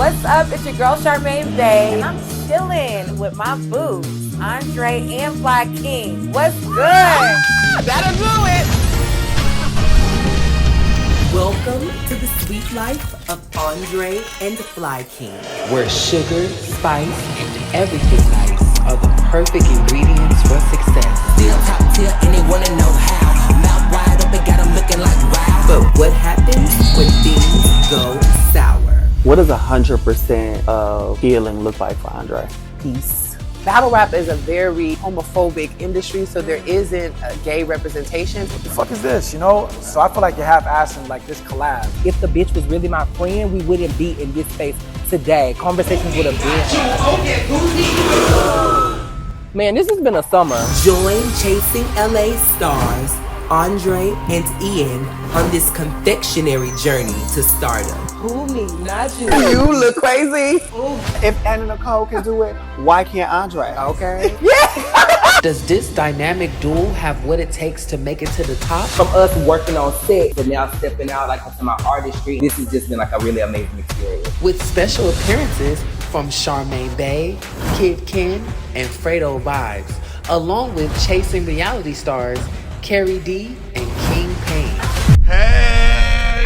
What's up? It's your girl Charmaine Bey, and I'm chilling with my boo, Andrè and Flykingi. What's good? That'll do it. Welcome to the sweet life of Andrè and Flykingi, where sugar, spice, and everything nice are the perfect ingredients for success. Still top tier and they wanna know how. Mouth wide open, got them looking like wow. But what happens when things go sour? What does 100% of healing look like for Andrè? Peace. Battle rap is a very homophobic industry, so there isn't a gay representation. What the fuck is this, you know? So I feel like you're half-assing like this collab. If the bitch was really my friend, we wouldn't be in this space today. Conversations would have been. Man, this has been a summer. Join Chasing LA stars Andrè and Ian on this confectionery journey to stardom. Who me? Not you. You look crazy. If Anna Nicole can do it, why can't Andrè? Okay. Does this dynamic duo have what it takes to make it to the top? From us working on set to now stepping out like into my artistry, this has just been like a really amazing experience. With special appearances from Charmaine Bey, Kid Ken, and Fredo Vibes, along with chasing reality stars Carrie D and King Payne. Hey!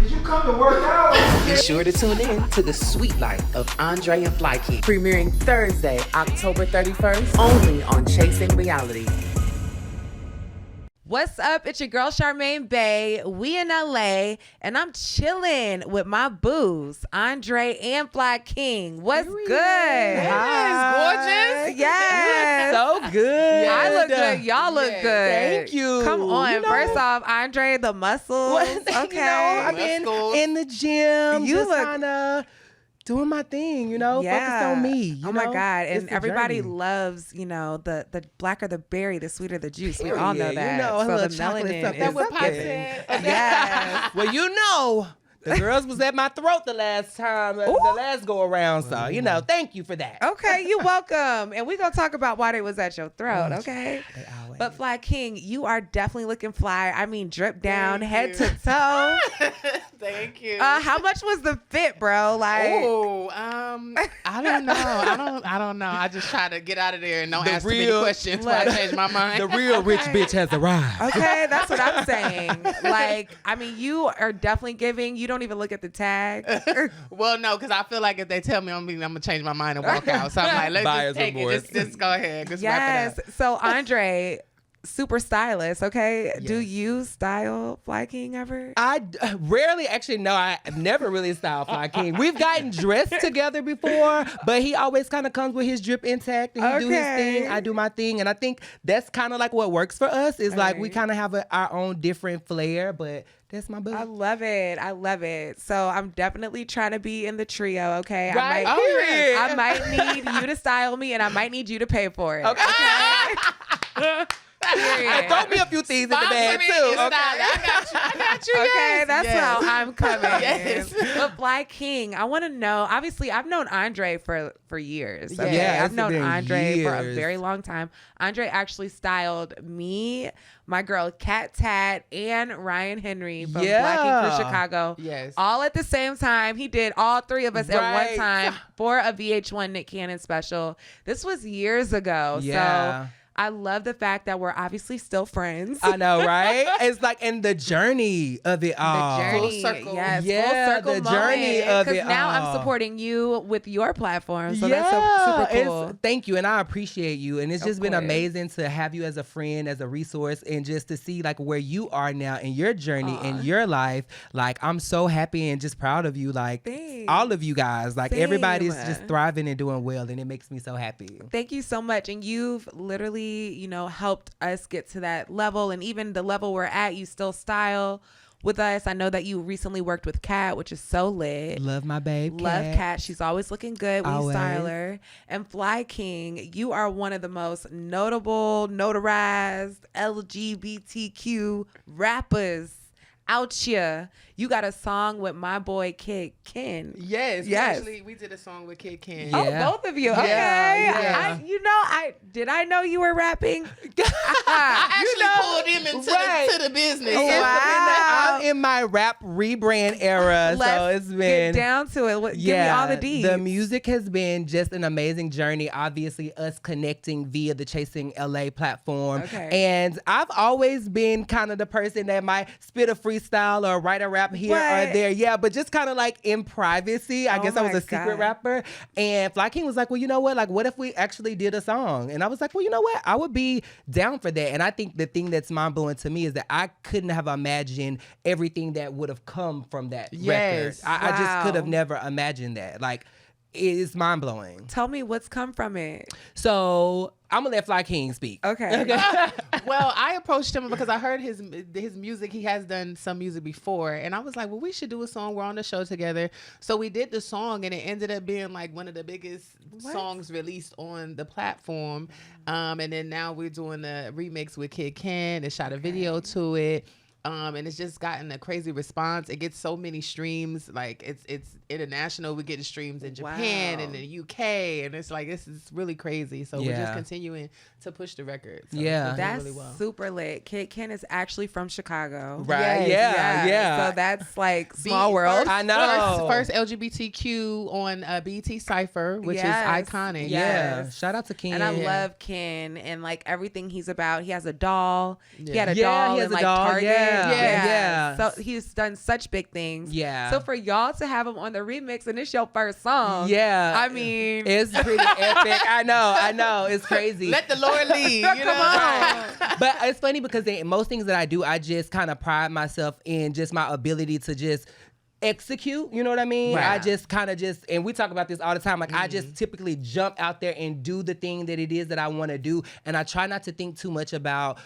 Did you come to work out? Be sure to tune in to The Sweet Life of Andrè and Flykingi, premiering Thursday, October 31st, only on Chasing Reality. What's up? It's your girl Charmaine Bey. We in LA, and I'm chilling with my boos, Andrè and Flykingi. What's good? Yes, gorgeous. Yes. So good. I look good. Y'all look good. Thank you. Come on. You know, First off, Andrè, the muscles. Okay. You know, I've been in the gym, You just look- kind of doing my thing, focus on me. You Oh my know? God. It's And the everybody journey. loves, the blacker the berry, the sweeter the juice. We all know Period. that. You know, a so little the chocolate melanin stuff. is That's what Pop good. said. Yes. Well, you know, the girls was at my throat the last time, the last go around. So, thank you for that. Okay, you're welcome. And we're going to talk about why they was at your throat, okay? But Flykingi, you are definitely looking fly. I mean, drip down, head to toe. Thank you. How much was the fit, bro? Like, I don't know. I don't know. I just try to get out of there and don't ask too many questions before I change my mind. The real rich bitch has arrived. okay, that's what I'm saying. Like, I mean, you are definitely giving. You don't even look at the tag. Well, no, because I feel like if they tell me I'm gonna change my mind and walk out. So I'm like, let's Buyer's just take remorse. it. Just go ahead. Just wrap it Yes. So Andrè, super stylist. Okay. Yes. Do you style Flykingi ever? I rarely, actually, no, I've never really styled Flykingi. We've gotten dressed together before, but he always kind of comes with his drip intact and he do his thing, I do my thing. And I think that's kind of like what works for us is like we kind of have our own different flair, but that's my boo. I love it. I love it. So I'm definitely trying to be in the trio, okay? Right? I might need you to style me and I might need you to pay for it. Okay. Period. Throw me a few things in the bag too. I Okay. got you. Okay, that's Yes. how I'm coming. Yes. But Flykingi, I want to know. Obviously, I've known Andrè for years. Okay? Yeah, I've it's known been Andrè for a years. very long time. Andrè actually styled me, my girl Kat Tat, and Ryan Henry from Black Ink Crew Chicago. Yes. All at the same time. He did all three of us at one Right. time for a VH1 Nick Cannon special. This was years ago. Yeah. So I love the fact that we're obviously still friends. I know, right? It's like in the journey of it all. The journey, Full circle. yes, Yeah, full circle the moment. journey of it Because now all. I'm supporting you with your platform, so that's super cool. Thank you, and I appreciate you. And it's just been course. amazing to have you as a friend, as a resource, and just to see like where you are now in your journey, in your life. Like I'm so happy and just proud of you. Like Thanks. all of you guys, like Same. everybody's just thriving and doing well, and it makes me so happy. Thank you so much. And you've literally, helped us get to that level. And even the level we're at, you still style with us. I know that you recently worked with Kat, which is so lit. Love my babe. Love Kat. She's always looking good when you style Always. her. And Flykingi, you are one of the most notarized LGBTQ rappers out here. you got a song with my boy Kid Ken. Yes. We did a song with Kid Ken. Oh, both of you. Okay. Yeah. Did I know you were rapping? I actually pulled him into the business. Wow. I'm in my rap rebrand era, so it's been get down to it. Give me all the deeds. The music has been just an amazing journey. Obviously, us connecting via the Chasing LA platform. Okay. And I've always been kind of the person that might spit a freestyle or write a rap here or there. Yeah, but just kind of like in privacy. I guess I was a secret rapper. And Flykingi was like, well, you know what? Like, what if we actually did a song? And I was like, well, you know what? I would be down for that. And I think the thing that's mind-blowing to me is that I couldn't have imagined everything that would have come from that record. I just could have never imagined that. Like, it's mind-blowing. Tell me what's come from it. So I'm gonna let Flykingi speak. Okay. Well, I approached him because I heard his music. He has done some music before, and I was like, well, we should do a song. We're on the show together. So we did the song, and it ended up being like one of the biggest songs released on the platform. And then now we're doing a remix with Kid Ken and shot a video to it. And it's just gotten a crazy response. It gets so many streams. Like it's international. We're getting streams in Japan and the UK, and it's like this is really crazy. So we're just continuing to push the record. So that's really well. super lit. Kid Ken is actually from Chicago, right? Yeah. So that's like small world. I know. First LGBTQ on BET Cypher, which is iconic. Yeah. Shout out to Ken. And I love Ken and like everything he's about. He has a doll. Yeah. He had a doll he has in a like doll. Target. Yeah. So he's done such big things. Yeah. So for y'all to have him on the remix and it's your first song. Yeah. I mean, it's pretty epic. I know. It's crazy. Let the Lord lead. Come on. But it's funny because most things that I do, I just kind of pride myself in just my ability to just execute, you know what I mean? Right. I just kind of and we talk about this all the time, like I just typically jump out there and do the thing that it is that I want to do, and I try not to think too much about,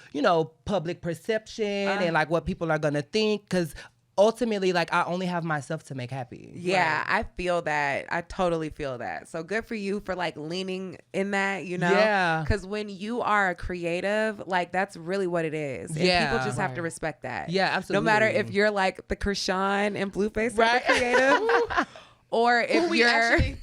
public perception and like what people are gonna think, because ultimately, like, I only have myself to make happy. Yeah, I feel that. I totally feel that. So good for you for like leaning in that, Yeah. Because when you are a creative, like that's really what it is. And people just have to respect that. Yeah, absolutely. No matter if you're like the Krishan and Blueface type of creative. Or if we actually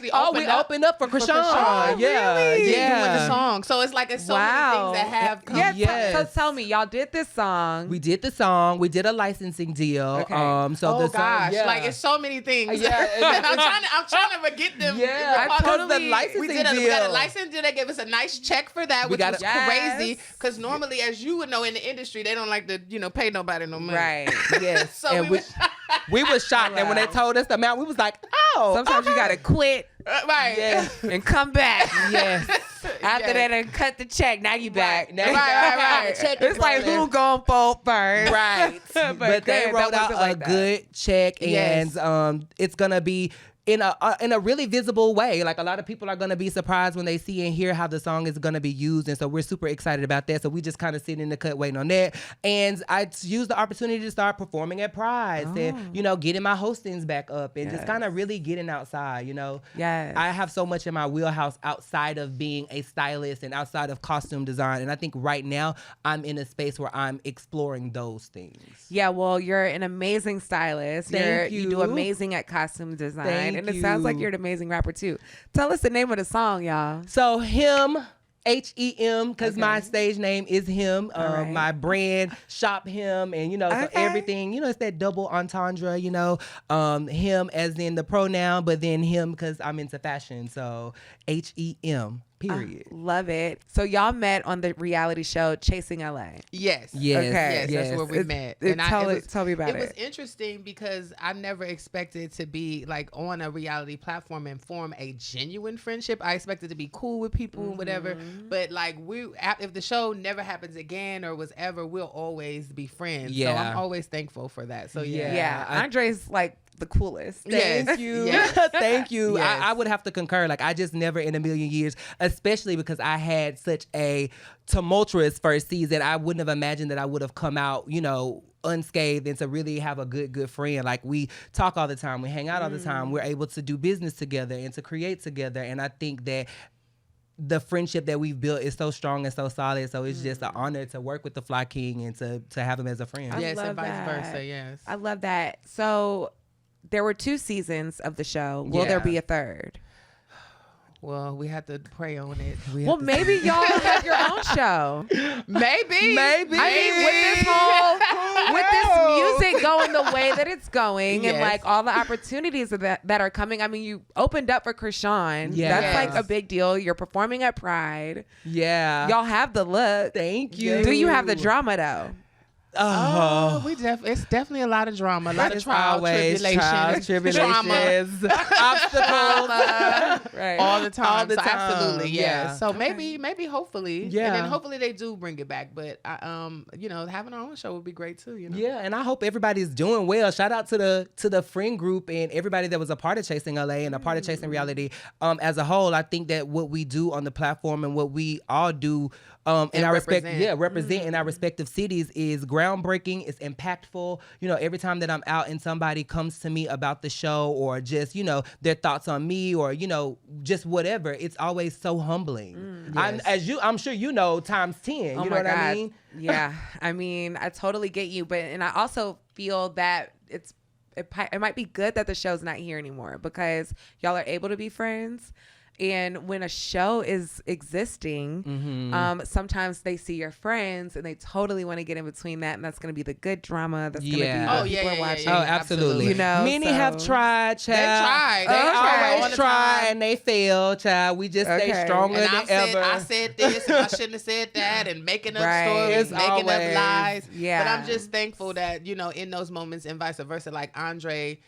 opened up for Krishan. Oh, really? Doing the song. So it's like it's so many things that have come. So tell me, y'all did this song. We did the song. We did a licensing deal. Okay. Like it's so many things. I'm trying to get them. Yeah, the licensing we deal. We got a license deal. They gave us a nice check for that, which was crazy. Because normally, as you would know, in the industry, they don't like to pay nobody no money. Right. Yes. So and we was shocked, and when they told us the amount, we was like, "Oh!" Sometimes you gotta quit, right? And come back. Yes. After that, and cut the check. Now you back. Now right. It's like who gonna fold first, right? but they wrote out a good check, and it's gonna be in a really visible way. Like a lot of people are gonna be surprised when they see and hear how the song is gonna be used, and so we're super excited about that. So we just kind of sitting in the cut waiting on that, and I used the opportunity to start performing at Prides and getting my hostings back up and just kind of really getting outside. Yes. I have so much in my wheelhouse outside of being a stylist and outside of costume design, and I think right now I'm in a space where I'm exploring those things. Yeah, well, you're an amazing stylist. Thank you. You do amazing at costume design. Thank and it sounds like you're an amazing rapper too. Tell us the name of the song, y'all. So Him, Hem, because my stage name is Him. Right. My brand, Shop Him, and so everything, it's that double entendre, Him as in the pronoun, but then Him because I'm into fashion. So Hem. Period. Love it. So y'all met on the reality show Chasing LA. Yes. Okay. Yes, that's where we met. Tell me about it. It was interesting because I never expected to be like on a reality platform and form a genuine friendship. I expected to be cool with people and whatever. But like if the show never happens again or was ever, we'll always be friends. Yeah. So I'm always thankful for that. So Yeah. Andre's like the coolest. Thank you. Yes. Thank you. Yes. I would have to concur. Like, I just never in a million years, especially because I had such a tumultuous first season, I wouldn't have imagined that I would have come out, unscathed and to really have a good friend. Like, we talk all the time. We hang out all the time. We're able to do business together and to create together. And I think that the friendship that we've built is so strong and so solid. So it's just an honor to work with the Fly King and to have him as a friend. I Yes, love and vice that. versa. Yes. I love that. So there were 2 seasons of the show. Will there Yeah. be a third? Well, we have to pray on it. Well, maybe y'all have your own show. Maybe. Maybe. I mean, with this music going the way that it's going, and Yes. like all the opportunities that are coming. I mean, you opened up for Krishan. Yes. That's like a big deal. You're performing at Pride. Yeah. Y'all have the look. Thank you. Do you have the drama though? Oh, it's definitely a lot of drama, a lot of It's trial, always tribulation, trials, drama, tribulations, obstacles. Right. all the time. All the So time, absolutely, yeah. yeah. So maybe, hopefully, Yeah. and then hopefully they do bring it back. But having our own show would be great too. Yeah, and I hope everybody's doing well. Shout out to the friend group and everybody that was a part of Chasing LA and a part of Chasing Reality. As a whole, I think that what we do on the platform and what we all do in our represent in our respective cities is groundbreaking. It's impactful. Every time that I'm out and somebody comes to me about the show or just their thoughts on me or just whatever, it's always so humbling. I'm sure times 10. You know what I mean? Yeah. I mean, I totally get you, and I also feel that it might be good that the show's not here anymore because y'all are able to be friends. And when a show is existing, sometimes they see your friends and they totally want to get in between that, and that's going to be the good drama. That's going to be what people are watching. Oh, absolutely. Many have tried, child. They tried. They all always the try time. and they fail, child. We just stay stronger And than ever. I said this and I shouldn't have said that and making up Right. stories, It's making always- up lies. Yeah. But I'm just thankful that, in those moments and vice versa, like Andre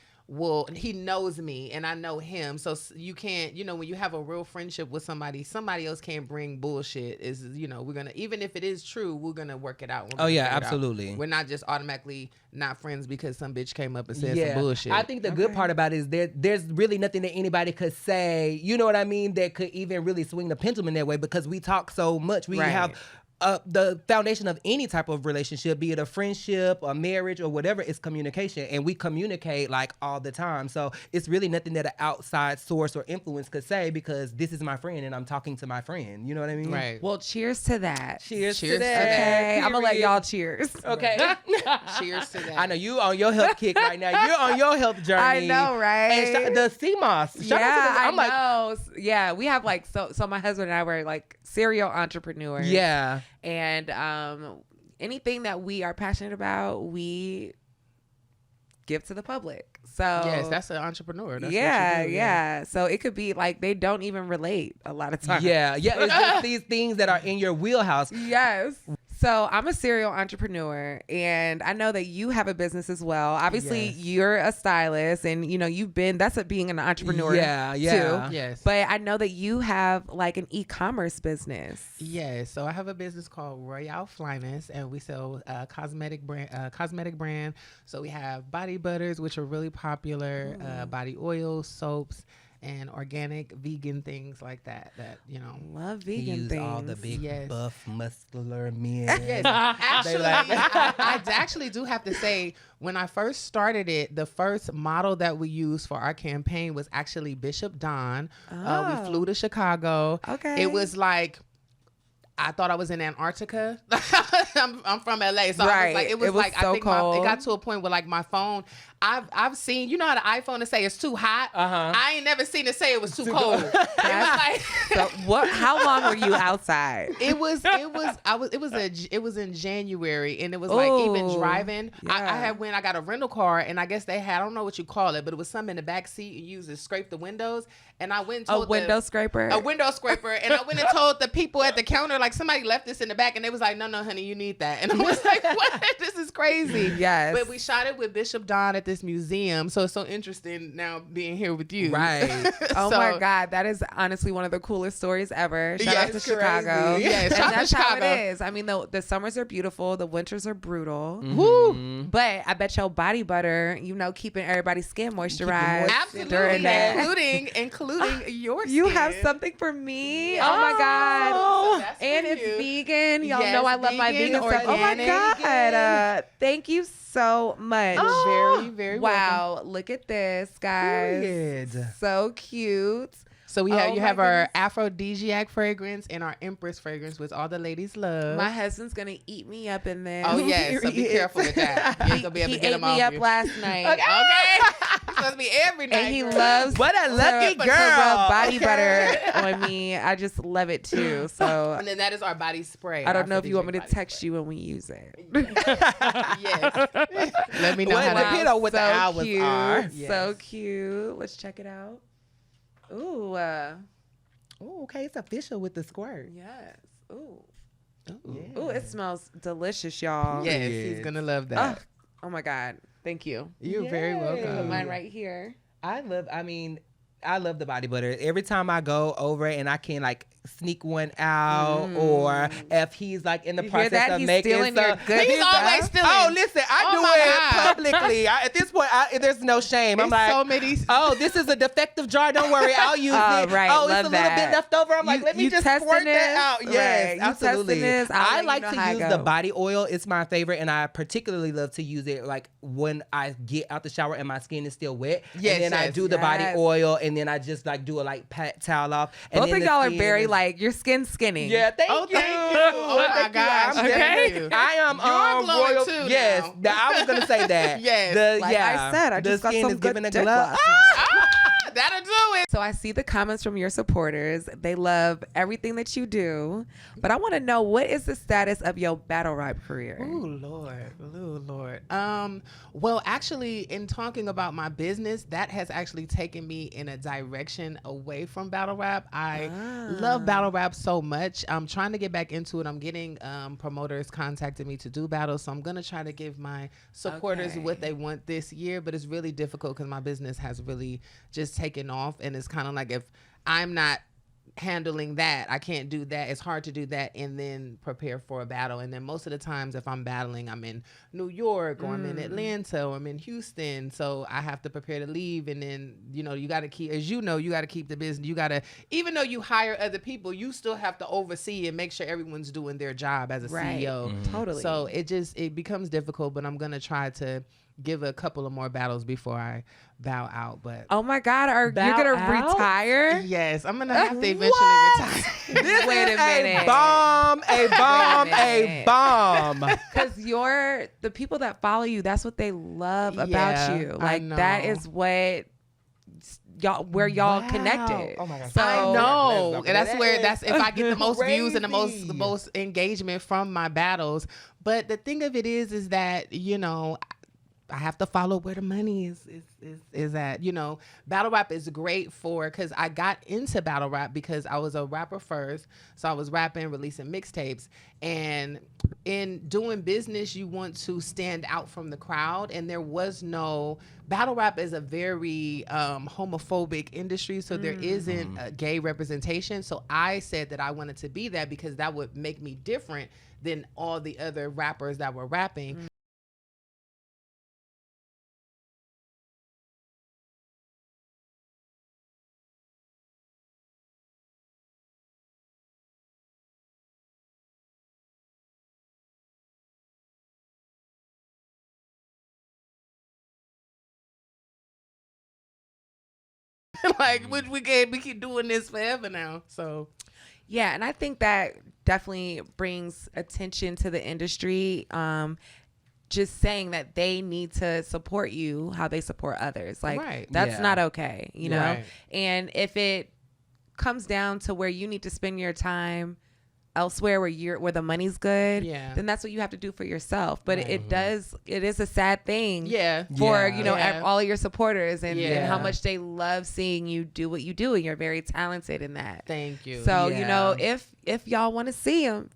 he knows me and I know him. So you can't, when you have a real friendship with somebody else can't bring bullshit. We're going to, even if it is true, we're going to work it out. Oh, yeah, absolutely. We're not just automatically not friends because some bitch came up and said some bullshit. I think the good part about it is there's really nothing that anybody could say, you know what I mean, that could even really swing the pendulum that way because we talk so much. We have the foundation of any type of relationship, be it a friendship, a marriage, or whatever, is communication. And we communicate like all the time. So it's really nothing that an outside source or influence could say because this is my friend and I'm talking to my friend. You know what I mean? Right. Well, cheers to that. Cheers to Cheers to that. Okay, I'm going to let Period. y'all cheers. Okay. Cheers to that. I know you on your health kick right now. You're on your health journey. I know, right? And the CMOS. I know. Yeah, we have so my husband and I were like serial entrepreneurs. Yeah. And anything that we are passionate about, we give to the public. So yes, that's an entrepreneur. That's yeah, what you do, yeah. So it could be like they don't even relate a lot of times. Yeah. It's just these things that are in your wheelhouse. Yes. So I'm a serial entrepreneur and I know that you have a business as well. Obviously you're a stylist and that's being an entrepreneur too. Yes. But I know that you have like an e-commerce business. Yes. So I have a business called Royale Flyness and we sell cosmetic brand. So we have body butters, which are really popular, body oils, soaps, and organic vegan things like that Love He vegan use things. all the big Yes. buff muscular men. Yes, actually, I actually do have to say, when I first started it, the first model that we used for our campaign was actually Bishop Don. We flew to Chicago. Okay. It was like, I thought I was in Antarctica. I'm from LA, so Right. I was like, so I think cold. it got to a point where like my phone, I've seen, how the iPhone to say it's too hot. I ain't never seen it say it was too cold. It was like, So how long were you outside? it was in January and it was like even driving. Yeah. I got a rental car and I guess they had, I don't know what you call it, but it was something in the back seat you use to scrape the windows. And I went and told A window scraper? a window scraper. And I went and told the people at the counter, like somebody left this in the back and they was like, no, honey, you need that. And I was like, what? This is crazy. Yes. But we shot it with Bishop Don at this museum. So it's so interesting now being here with you. Right. Oh So- my God, that is honestly one of the coolest stories ever. Shout out to Yes, Chicago. crazy. Yes, And shout out to that's how Chicago. it is. I mean, the summers are beautiful, the winters are brutal. Woo. But I bet your body butter, keeping everybody's skin moisturized Absolutely. during that. Including your skin. You have something for me. Oh my God. So that's And for it's you. vegan. Y'all Yes, know I love my vegan, vegan stuff. Oh my organic. God. Thank you so much. You're very, very welcome. Wow. Look at this, guys. Period. So cute. So you have my our goodness. aphrodisiac fragrance and our Empress fragrance, which all the ladies love. My husband's gonna eat me up in there. Oh yes, so be careful with that. You ain't gonna be able He to get ate them off me up you. last night. Okay. It's supposed to be every night. And he girl. loves What a lucky to girl. rub body Okay. butter on me. I just love it too. So And then that is our body spray. I don't know if you want me to aphrodisiac text you when we use it. body spray. Yes. Let me know Well, how it to. depends on what the So hours cute. are. So Yes. cute. Let's check it out. Ooh, Oh, okay, it's official with the squirt. yes. Ooh. Yeah. Ooh, it smells delicious, y'all. Yes, he's gonna love that. Oh my God. Thank you. You're very Yay. welcome. Put mine right here. I love the body butter. Every time I go over and I can like sneak one out, or if he's like in the You hear process that? of He's making stealing your some, good He's stuff. always stealing. Oh, listen, I Oh do my it God. publicly. At this point, there's no shame. I'm It's like, so many. oh, this is a defective jar. Don't worry, I'll use Oh, it. right, Oh, it's love a little that. bit left over. I'm like, You- let me you just testing squirt this? that out. Right, Yes, you absolutely. testing this? I'll I let you like know to how I use go. the body oil. It's my favorite, and I particularly love to use it like when I get out the shower and my skin is still wet. Yes, and then I yes, do the body yes. oil, and then I just like do a like pat towel off. And Both then of the y'all are skin very is- like your skin's skinning. Yeah, thank Oh, you. thank you. Oh my Thank you. gosh, I'm thank definitely- you. I am You're glowing royal. too Yes, now. I was gonna say that. Yes. Like I said, I the just got skin some is good giving a dick glow. last That'll do it. So I see the comments from your supporters. They love everything that you do. But I want to know, what is the status of your battle rap career? Ooh, Lord. Well, actually, in talking about my business, that has actually taken me in a direction away from battle rap. I love battle rap so much. I'm trying to get back into it. I'm getting promoters contacting me to do battles. So I'm going to try to give my supporters Okay. what they want this year. But it's really difficult because my business has really just taken off. And it's kind of like if I'm not handling that, I can't do that. It's hard to do that and then prepare for a battle. And then most of the times if I'm battling, I'm in New York or I'm in Atlanta or I'm in Houston, so I have to prepare to leave. And then you got to keep, as you know, you got to keep the business. You got to, even though you hire other people, you still have to oversee and make sure everyone's doing their job as a Right. CEO. Totally. So it becomes difficult, but I'm gonna try to give a couple of more battles before I bow out. But Oh my God, you're Bow gonna out? retire? yes, I'm gonna have to eventually retire. This Wait is a minute. a bomb, a minute. bomb. Because the people that follow you, that's what they love Yeah, about you. I Like that know. is what y'all Wow. connected. Oh my gosh. So I know. And that's where That is if I get the most views and the crazy. most engagement from my battles. But the thing of it is that, I have to follow where the money is at. Battle rap is great because I got into battle rap because I was a rapper first. So I was rapping, releasing mixtapes. And in doing business, you want to stand out from the crowd. And there was no, battle rap is a very homophobic industry. So there isn't a gay representation. So I said that I wanted to be that because that would make me different than all the other rappers that were rapping. Like we keep doing this forever now. So yeah, and I think that definitely brings attention to the industry. Just saying that they need to support you how they support others. Like Right. that's Yeah. not okay, you know? Right. And if it comes down to where you need to spend your time elsewhere where the money's good, Yeah. then that's what you have to do for yourself. But it is a sad thing yeah, for Yeah. all of your supporters and how Yeah. much they love seeing you do what you do, and you're very talented in that. thank you. So Yeah. if y'all want to see them,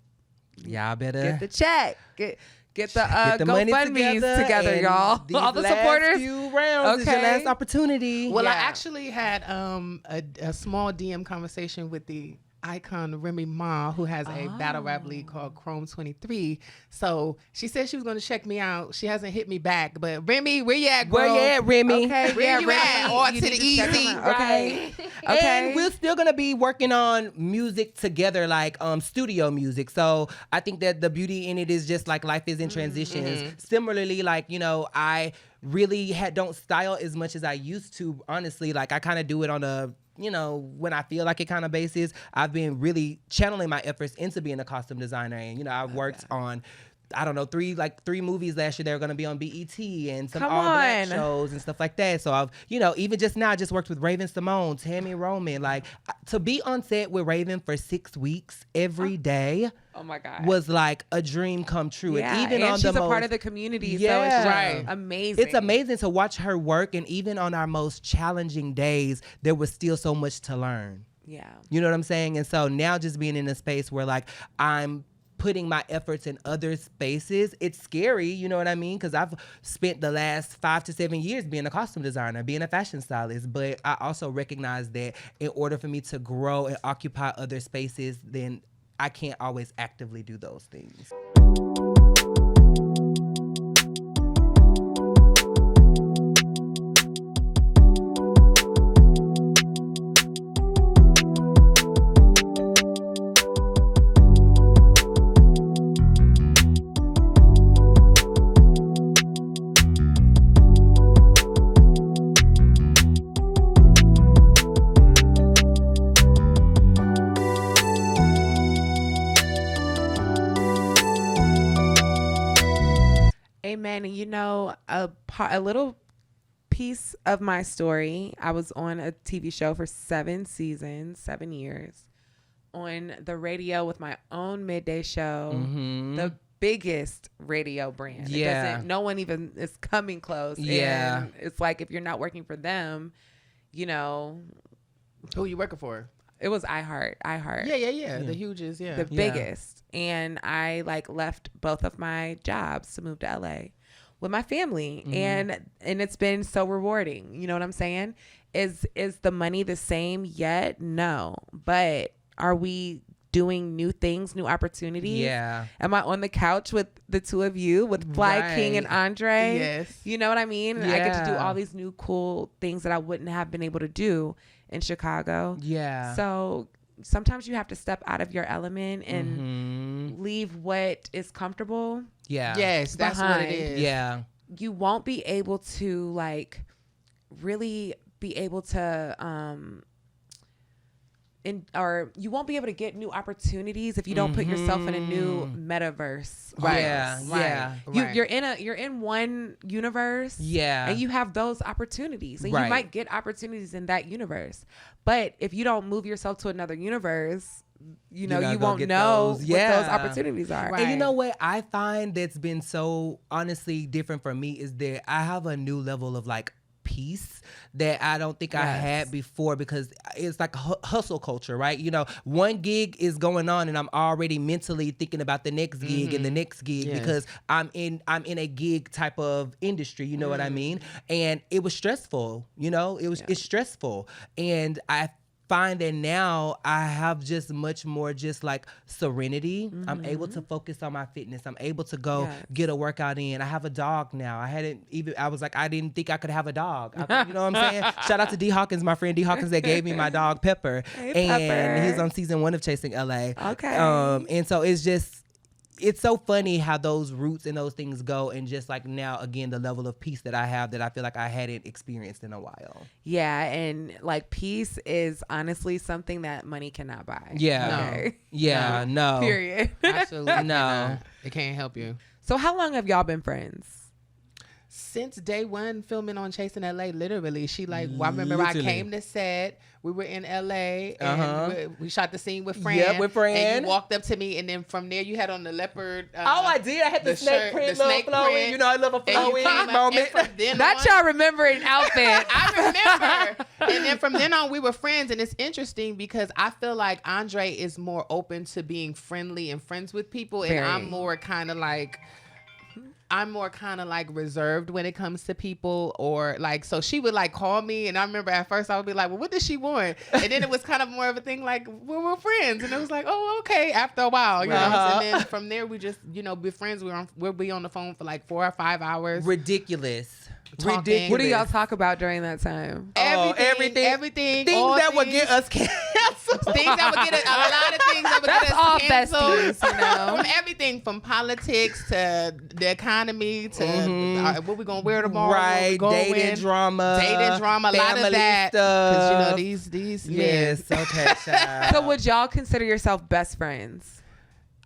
Y'all better get the check, get the get the money GoFundMe's together, and y'all. these All the last supporters. few rounds is your Okay. last opportunity. Well, I Yeah. actually had a small DM conversation with the icon Remy Ma, who has a battle rap league called Chrome 23. So she said she was going to check me out. She hasn't hit me back, but Remy, where you at, Where girl? you at, Remy? Okay, Where yeah, you Remy, at? Or you to need the check easy. them out. Okay. And we're still gonna be working on music together, like studio music. So I think that the beauty in it is just like life is in transitions. Similarly, like I really don't style as much as I used to. Honestly, like I kind of do it on a when I feel like it kind of bases, I've been really channeling my efforts into being a costume designer. And, I've worked on, I don't know, three movies last year that are going to be on BET and some all-black shows and stuff like that. So I've, even just now, I just worked with Raven Simone, Tammy Roman. Like, to be on set with Raven for 6 weeks every day. Oh my God. Was like a dream come true. Yeah, and even on she's the a part of the community, so it's just amazing. It's amazing to watch her work, and even on our most challenging days, there was still so much to learn. Yeah. You know what I'm saying? And so now just being in a space where like I'm putting my efforts in other spaces, it's scary, you know what I mean? Because I've spent the last 5 to 7 years being a costume designer, being a fashion stylist, but I also recognize that in order for me to grow and occupy other spaces, then I can't always actively do those things. Amen. And a little piece of my story, I was on a TV show for 7 seasons, 7 years, on the radio with my own midday show, the biggest radio brand. Yeah. No one even is coming close. Yeah. And it's like, if you're not working for them, Who are you working for? it was iHeart. Yeah. The hugest, The biggest. And I left both of my jobs to move to LA with my family. And it's been so rewarding. You know what I'm saying? Is the money the same yet? No. But are we doing new things, new opportunities? Yeah. Am I on the couch with the two of you, with Flykingi and Andrè? Yes. You know what I mean? Yeah. I get to do all these new cool things that I wouldn't have been able to do in Chicago. Yeah. So sometimes you have to step out of your element and leave what is comfortable. Yeah. Yes, that's what it is. Yeah. You won't be able to really be able to or you won't be able to get new opportunities if you don't put yourself in a new metaverse. Right. Yeah. Yeah. You're in one universe. Yeah. And you have those opportunities. And Right. you might get opportunities in that universe. But if you don't move yourself to another universe, you won't know what those opportunities are. And you know what I find that's been so honestly different for me is that I have a new level of peace that I don't think I had before, because it's like hustle culture, right? One gig is going on and I'm already mentally thinking about the next gig and the next gig because I'm in a gig type of industry, you know what I mean? And it was stressful, it's stressful. And I find that now I have just much more serenity. I'm able to focus on my fitness. I'm able to go get a workout in. I have a dog now. I didn't think I could have a dog. You know what I'm saying? Shout out to D Hawkins, my friend D Hawkins, that gave me my dog Pepper. Hey, and Pepper. he's on season 1 of Chasing LA. Okay. And so it's so funny how those roots and those things go, and just now again the level of peace that I have that I feel like I hadn't experienced in a while. Yeah, and peace is honestly something that money cannot buy. Yeah. Okay? Yeah, no. Period. Absolutely. No. It can't help you. So how long have y'all been friends? Since day one, filming on Chasing LA, literally. I remember I came to set. We were in LA and we shot the scene with Fran. Yep, with Fran. And you walked up to me, and then from there you had on the leopard. I did. I had the snake shirt, print, the snake flowing. print. I love a flowing moment. Not y'all remembering outfit. I remember. And then from then on, we were friends. And it's interesting because I feel like Andrè is more open to being friendly and friends with people. And I'm more kind of reserved when it comes to people, or so she would call me, and I remember at first I would be like, well, what does she want? And then it was kind of more of a thing we're friends, and it was like, oh, okay, after a while, you know. And then from there we just be friends. We'll be on the phone for 4 or 5 hours. Ridiculous. talking. Ridiculous. What do y'all talk about during that time? Everything. Things that would get us canceled. Things that would get us, a lot of things that would That's get us all canceled. besties, you know. From everything from politics to the economy to what we gonna wear tomorrow. Right, dating drama, a lot of that. Because you know these yes, okay, child. So would y'all consider yourself best friends?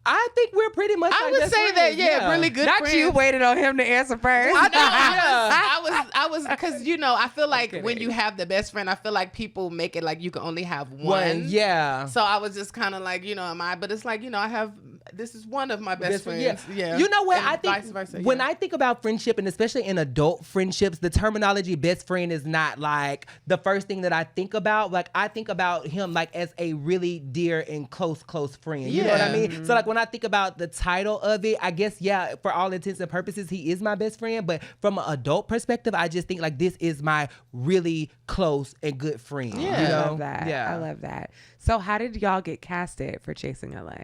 I think we're pretty much. I like would best say friends, that, really good Not friends. you waited on him to answer first. I was, because I feel like when you have the best friend, I feel like people make it like you can only have one. Yeah. So I was just kind of like, am I? But it's like, I have. This is one of my best friends. Yeah. You know what? And I think vice versa, when I think about friendship, and especially in adult friendships, the terminology best friend is not like the first thing that I think about. Like I think about him like as a really dear and close friend. You know what I mean? So like when I think about the title of it, I guess, for all intents and purposes, he is my best friend. But from an adult perspective, I just think like this is my really close and good friend. Yeah. You know? I love that. Yeah. I love that. So how did y'all get casted for Chasing LA?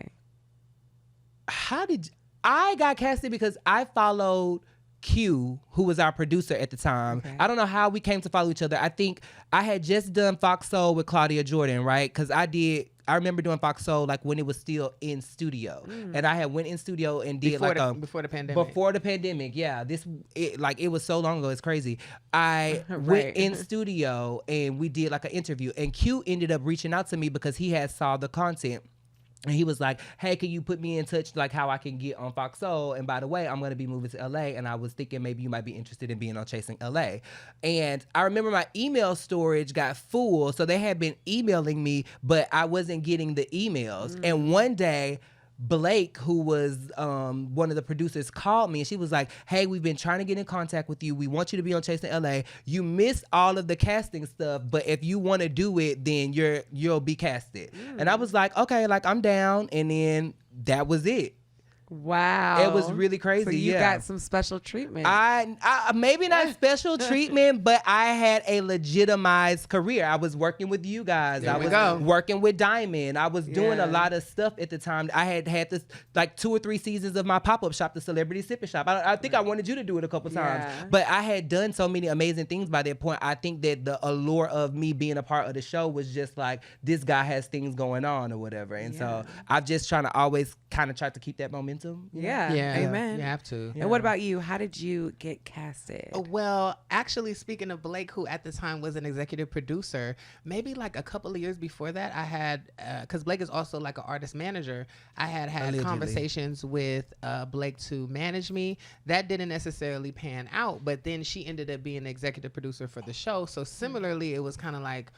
I got casted because I followed Q, who was our producer at the time. Okay. I don't know how we came to follow each other. I think I had just done Fox Soul with Claudia Jordan, right? Because I remember doing Fox Soul like when it was still in studio, and I had went in studio and did before the pandemic. Before the pandemic, yeah. It was so long ago, it's crazy. I went in studio and we did like an interview, and Q ended up reaching out to me because he had saw the content. And he was like, hey, can you put me in touch, like how I can get on Fox Soul? And by the way, I'm going to be moving to LA. And I was thinking maybe you might be interested in being on Chasing LA. And I remember my email storage got full. So they had been emailing me, but I wasn't getting the emails. And one day, Blake, who was one of the producers, called me and she was like, hey, we've been trying to get in contact with you. We want you to be on Chasing LA. You missed all of the casting stuff, but if you want to do it, then you'll be casted. And I was like, okay, like I'm down. And then that was it. Wow. It was really crazy. So you got some special treatment. I maybe not special treatment, but I had a legitimized career. I was working with you guys. I was working with Diamond. I was doing a lot of stuff at the time. I had this like 2 or 3 seasons of my pop-up shop, the Celebrity Sipping Shop. I think I wanted you to do it a couple times, but I had done so many amazing things by that point. I think that the allure of me being a part of the show was just like, this guy has things going on or whatever. And so I'm just trying to always kind of try to keep that momentum. Yeah. Amen. You have to. And what about you? How did you get casted? Well, actually, speaking of Blake, who at the time was an executive producer, maybe like a couple of years before that, I had, because Blake is also like an artist manager, I had Allegedly. conversations with Blake to manage me. That didn't necessarily pan out, but then she ended up being the executive producer for the show. So similarly, it was kind of like,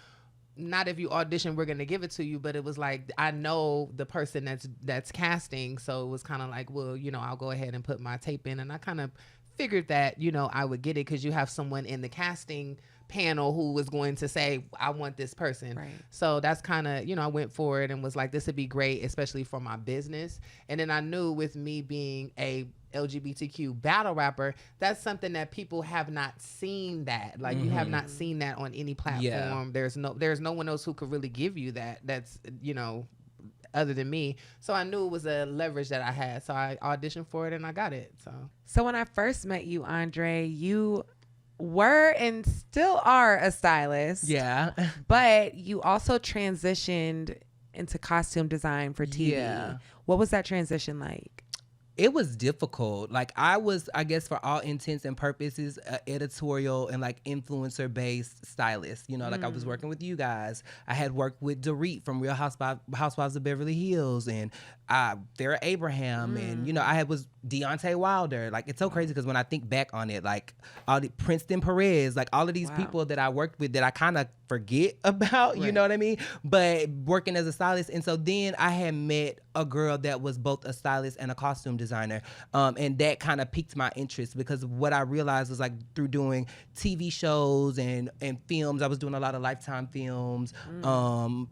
not if you audition, we're going to give it to you, but it was like, I know the person that's casting. So it was kind of like, well, I'll go ahead and put my tape in. And I kind of figured that, I would get it because you have someone in the casting panel who was going to say, I want this person. Right. So that's kind of, I went for it and was like, this would be great, especially for my business. And then I knew with me being a LGBTQ battle rapper, that's something that people have not seen that. Like you have not seen that on any platform. Yeah. There's no one else who could really give you that. That's, other than me. So I knew it was a leverage that I had. So I auditioned for it and I got it. So when I first met you, Andre, you were and still are a stylist. Yeah. But you also transitioned into costume design for TV. Yeah. What was that transition like? It was difficult. Like I was, I guess for all intents and purposes, editorial and like influencer based stylist. Like I was working with you guys. I had worked with Dorit from Real Housewives of Beverly Hills and Farrah Abraham and I was Deontay Wilder. Like it's so crazy because when I think back on it, like all the Princeton Perez, like all of these people that I worked with that I kind of forget about, you know what I mean? But working as a stylist. And so then I had met a girl that was both a stylist and a costume designer. And that kind of piqued my interest because what I realized was like through doing TV shows and films, I was doing a lot of Lifetime films.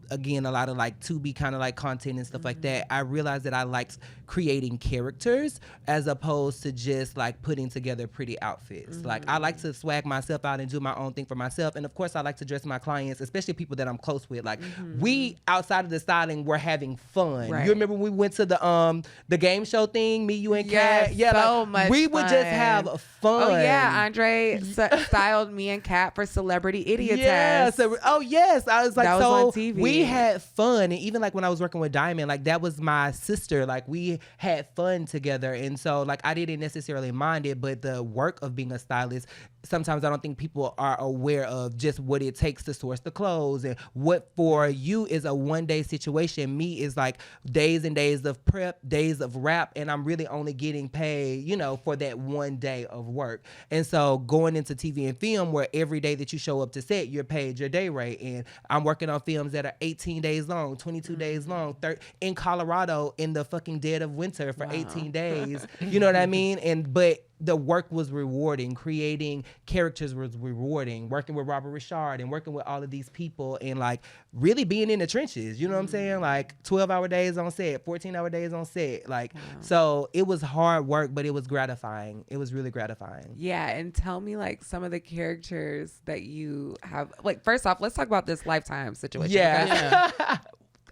Again, a lot of like Tubi kind of like content and stuff like that. I realized that I liked creating characters as opposed to just like putting together pretty outfits. Like I like to swag myself out and do my own thing for myself. And of course I like to dress my clients, especially people that I'm close with. Like we outside of the styling, we're having fun. Right. You remember when we went to the game show thing, me, you, and Yes, Kat. Yeah, so like, much we would just fun. have fun. Oh yeah, Andre styled me and Kat for Celebrity Idiot Yeah. Test. So, oh yes, I was like, That was so on TV. we had fun, and even like when I was working with Diamond, like that was my sister. Like we had fun together, and so like I didn't necessarily mind it, but the work of being a stylist, sometimes I don't think people are aware of just what it takes to source the clothes, and what for you is a one-day situation. Me is like days and days of prep, days of rap, and I'm really only getting paid, you know, for that one day of work. And so going into TV and film, where every day that you show up to set, you're paid your day rate. And I'm working on films that are 18 days long, 22 days long, in Colorado in the fucking dead of winter for 18 days. You know what I mean? But the work was rewarding. Creating characters was rewarding. Working with Robert Richard and working with all of these people, and like really being in the trenches. You know what I'm saying? Like 12-hour days on set, 14-hour days on set. Like, so it was hard work, but it was gratifying. It was really gratifying. Yeah, and tell me like some of the characters that you have. Like, first off, let's talk about this Lifetime situation. Yeah.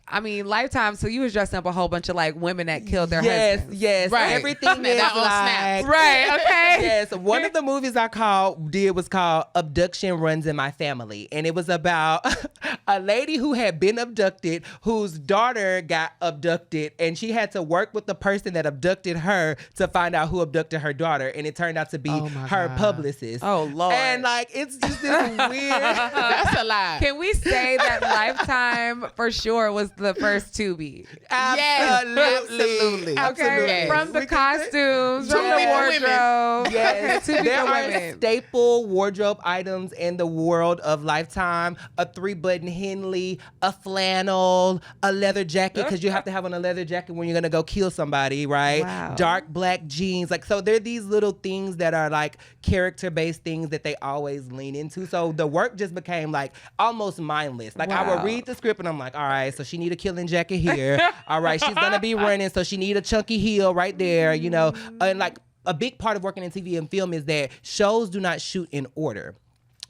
I mean, Lifetime. So you was dressing up a whole bunch of like women that killed their husbands. Yes. Right. Everything is That all like, snaps. Right. Okay. Yes. One of the movies I was called Abduction Runs in My Family, and it was about a lady who had been abducted, whose daughter got abducted, and she had to work with the person that abducted her to find out who abducted her daughter, and it turned out to be her publicist. Oh Lord. And like it's just this weird. That's a lie. Can we say that Lifetime for sure was the first Tubi? Absolutely. Okay, Absolutely. from the We can say- costumes, from the Tubi for wardrobe. Yes, Tubi there for are women. staple wardrobe items in the world of Lifetime: a 3-button Henley, a flannel, a leather jacket, because you have to have on a leather jacket when you're gonna go kill somebody, right? Wow. Dark black jeans, like, so they're these little things that are like character-based things that they always lean into. So the work just became like almost mindless. Like I would Wow. read the script and I'm like, all right, so she need a killing jacket here. All right, she's gonna be running, so she need a chunky heel right there, you know, and like. A big part of working in TV and film is that shows do not shoot in order.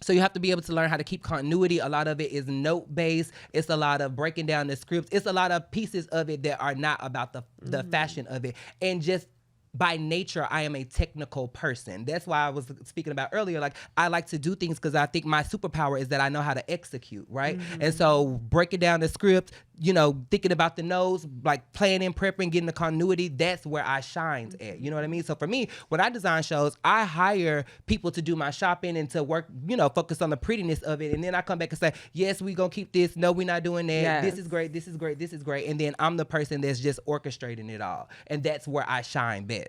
So you have to be able to learn how to keep continuity. A lot of it is note-based. It's a lot of breaking down the scripts. It's a lot of pieces of it that are not about the fashion of it. And just by nature, I am a technical person. That's why I was speaking about earlier. Like, I like to do things because I think my superpower is that I know how to execute, right? And so breaking down the script, you know, thinking about the notes, like planning, prepping, getting the continuity, that's where I shines at. You know what I mean? So for me, when I design shows, I hire people to do my shopping and to work, you know, focus on the prettiness of it. And then I come back and say, yes, we're going to keep this. No, we're not doing that. Yes. This is great. This is great. This is great. And then I'm the person that's just orchestrating it all. And that's where I shine best.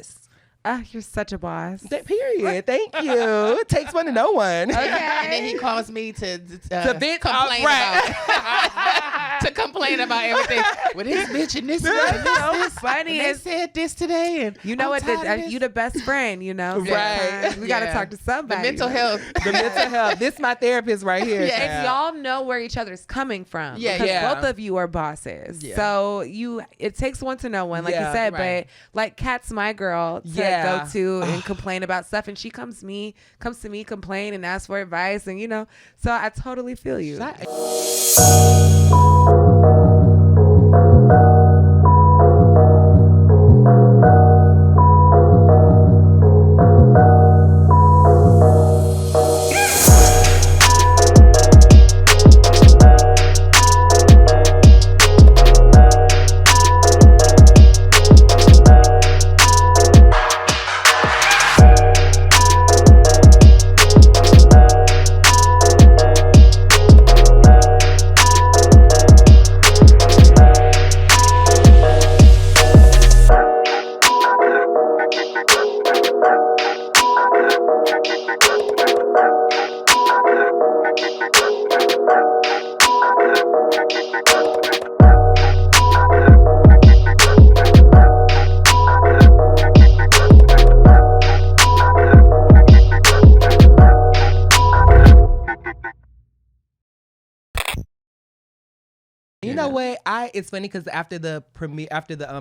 You're such a boss. Period. Thank you. It takes one to know one. Okay. And then he calls me to vent complain right. to complain about everything. With this bitch and this one, and this, funny. and they said this today, and You know I'm what? tired of this. You the best friend, you know? Right. Sometimes we got to Yeah. talk to somebody. The mental health. The mental health. This is my therapist right here. Yeah. And y'all know where each other's coming from. Yeah, because yeah. both of you are bosses. Yeah. So it takes one to know one, like Yeah, you said. right. But like Kat's my girl to Yeah. go to and complain about stuff, and she comes to me, complain and ask for advice, and you know. So I totally feel you. You know what? It's funny because after the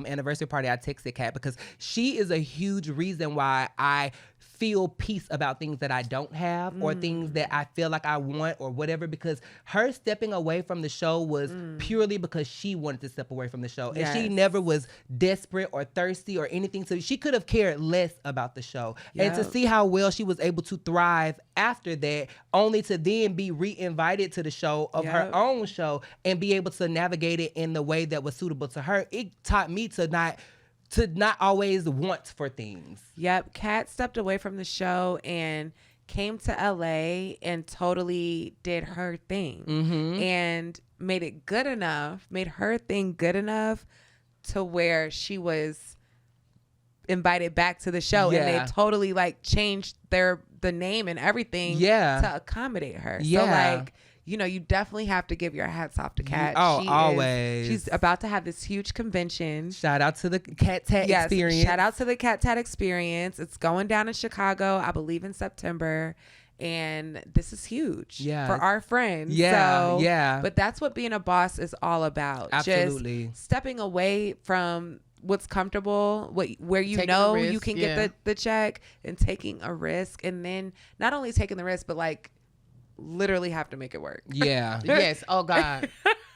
anniversary party, I texted Kat because she is a huge reason why I feel peace about things that I don't have or things that I feel like I want or whatever, because her stepping away from the show was purely because she wanted to step away from the show. And she never was desperate or thirsty or anything. So she could have cared less about the show. Yep. And to see how well she was able to thrive after that, only to then be re-invited to the show of her own show and be able to navigate it in the way that was suitable to her, it taught me to not always want for things. Yep. Kat stepped away from the show and came to LA and totally did her thing and made it good enough, made her thing good enough to where she was invited back to the show and they totally like changed the name and everything to accommodate her. So like, you know, you definitely have to give your hats off to Kat. Always. She's about to have this huge convention. Shout out to the Cat Tat Experience. Shout out to the Cat Tat Experience. It's going down in Chicago, I believe in September. And this is huge for our friends. But that's what being a boss is all about. Absolutely. Just stepping away from what's comfortable, where you taking know risk, you can get the check, and taking a risk. And then not only taking the risk, but like literally have to make it work. Yes. Oh God.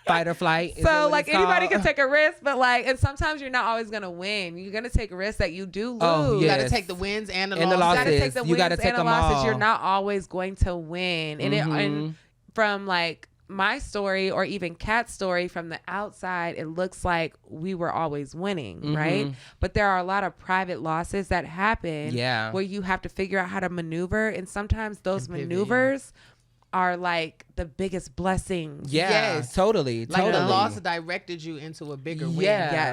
Fight or flight. So like anybody can take a risk, but like, and sometimes you're not always gonna win. You're gonna take risks that you do lose. You gotta take the wins and the And the losses. You gotta take the wins gotta take and the them losses. all. You're not always going to win. And and from like my story or even Kat's story, from the outside, it looks like we were always winning, right? But there are a lot of private losses that happen where you have to figure out how to maneuver. And sometimes those maneuvers are like the biggest blessings. Totally. Like the loss directed you into a bigger win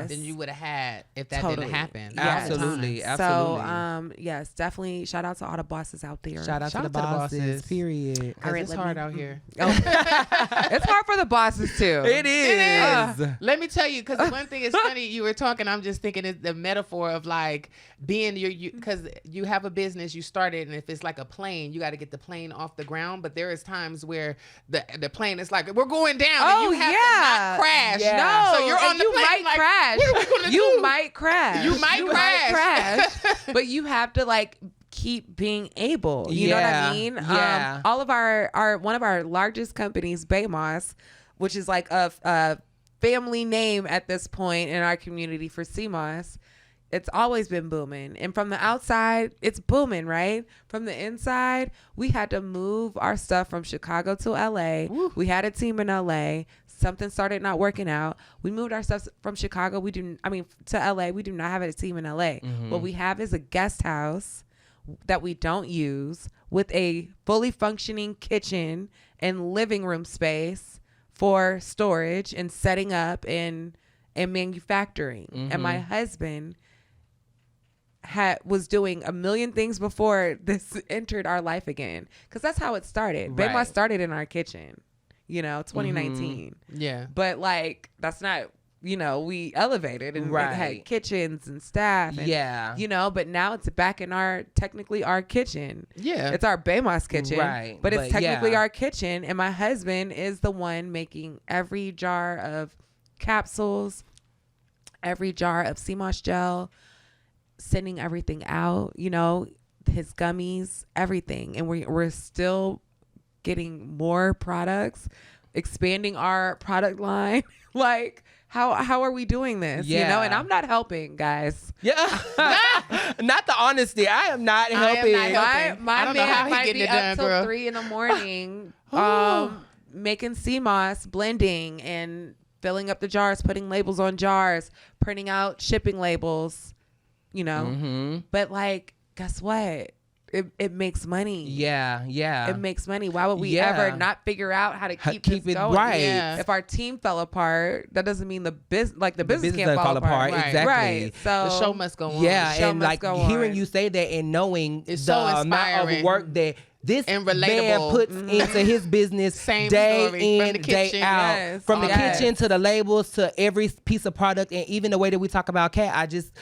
than you would have had if that didn't happen. Absolutely. So yes, definitely shout out to all the bosses out there. Shout out to the bosses. Period. All right, it's hard out here. It's hard for the bosses too. It is. Let me tell you, because one thing is funny, you were talking, I'm just thinking it's the metaphor of like being because you have a business, you started, and if it's like a plane, you got to get the plane off the ground. But there is times where the plane is like, we're going down, and you have to not crash. No, so you're on the you plane might like, crash. what are we gonna you do? might crash. You might crash. But you have to like keep being able. You know what I mean? All of our one of our largest companies, Baymos, which is like a family name at this point in our community for CMOS. It's always been booming. And from the outside, it's booming, right? From the inside, we had to move our stuff from Chicago to LA. Woo. We had a team in LA. Something started not working out. We moved our stuff from Chicago. To LA. We do not have a team in LA. What we have is a guest house that we don't use with a fully functioning kitchen and living room space for storage and setting up and manufacturing. And my husband was doing a million things before this entered our life again, because that's how it started. Right. Bema started in our kitchen, 2019. But like, that's not, we elevated and had kitchens and staff and, but now it's back in technically our kitchen. It's our Bemos kitchen, but it's technically our kitchen. And my husband is the one making every jar of capsules, every jar of CMOS gel, sending everything out, his gummies, everything. And we're still getting more products, expanding our product line. Like, how are we doing this? And I'm not helping, guys. Not the honesty. I am not helping. My man might be up till 3 a.m. Making CMOS, blending and filling up the jars, putting labels on jars, printing out shipping labels, but like, guess what? It makes money. It makes money. Why would we ever not figure out how to keep this it going? right? If our team fell apart, that doesn't mean the business can't fall apart. Exactly. Right. So the show must go on. And like hearing you say that and knowing it's the so amount of work that this And man relatable. puts into his business Same day story. in, From the day kitchen. out. Yes. From the Yes. kitchen to the labels to every piece of product, and even the way that we talk about Cat. I just,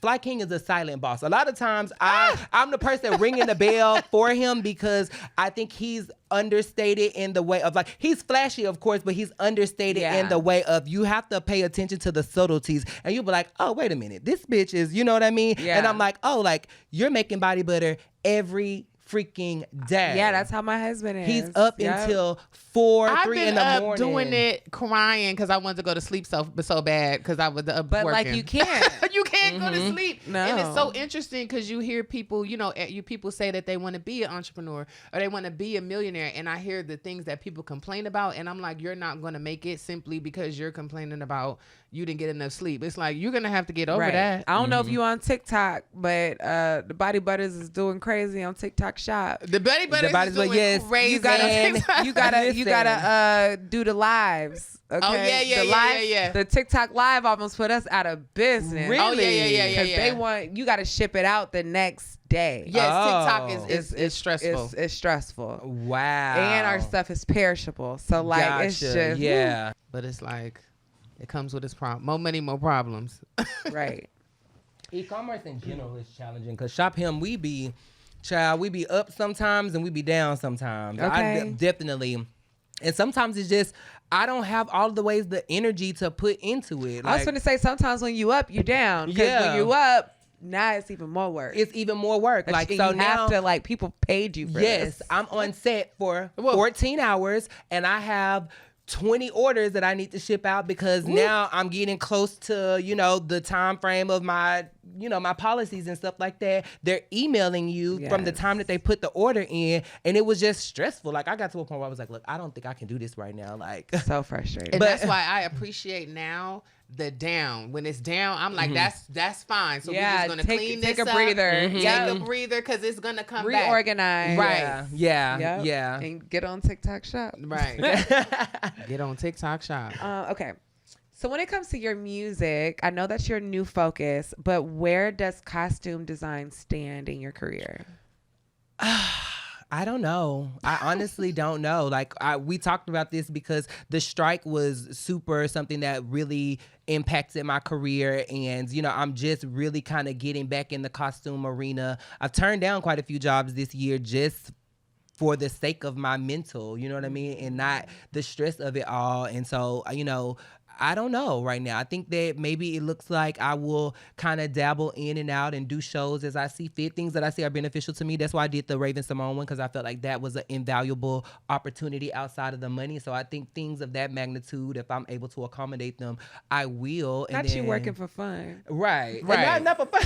Fly King is a silent boss. A lot of times I'm the person ringing the bell for him because I think he's understated in the way of like, he's flashy, of course, but he's understated in the way of you have to pay attention to the subtleties, and you'll be like, oh, wait a minute, this bitch is, you know what I mean? Yeah. And I'm like, oh, like you're making body butter every freaking day. Yeah, that's how my husband is. He's up until 4, I've 3 been in the up morning. doing it, crying because I wanted to go to sleep so bad because I was up But working. like you can't. You can't go to sleep. No. And it's so interesting because you hear people, people say that they want to be an entrepreneur or they want to be a millionaire. And I hear the things that people complain about. And I'm like, you're not going to make it simply because you're complaining about you didn't get enough sleep. It's like, you're going to have to get over that. I don't know if you on TikTok, but the Body Butters is doing crazy on TikTok Shop. The Body Butters is doing crazy. You gotta do the lives. Okay? Oh, yeah, the live, The TikTok live almost put us out of business. Really? Oh, yeah. Because they want, you got to ship it out the next day. Yes, TikTok Oh. is stressful. It's stressful. Wow. And our stuff is perishable. So like it's Gotcha. just But it's like, it comes with its problem. More money, more problems. right. E-commerce in general is challenging because Shop Him, we be up sometimes and we be down sometimes. Okay. Definitely. And sometimes it's just, I don't have all of the ways the energy to put into it. I was going to say sometimes when you up, you down. Because when you up, now it's even more work. It's even more work. Like, so you now, have to, like, people paid you for yes, this. I'm on set for 14 hours and I have 20 orders that I need to ship out because now I'm getting close to, the time frame of my, my policies and stuff like that. They're emailing you from the time that they put the order in, and it was just stressful. Like I got to a point where I was like, look, I don't think I can do this right now. Like so frustrating. And that's why I appreciate now the down. When it's down, I'm like, that's fine. So we're just gonna clean this take a up. breather. Take a breather because it's gonna come back. Reorganize. Right. Yeah. And get on TikTok Shop. Right. Get on TikTok Shop. Okay. So when it comes to your music, I know that's your new focus, but where does costume design stand in your career? I don't know. I honestly don't know. Like we talked about this because the strike was something that really impacted my career, and I'm just really kind of getting back in the costume arena. I've turned down quite a few jobs this year just for the sake of my mental, you know what I mean, and not the stress of it all. And so, I don't know right now. I think that maybe it looks like I will kind of dabble in and out and do shows as I see fit, things that I see are beneficial to me. That's why I did the Raven Simone one, because I felt like that was an invaluable opportunity outside of the money. So I think things of that magnitude, if I'm able to accommodate them, I will. Not you working for fun. Right. Not for fun.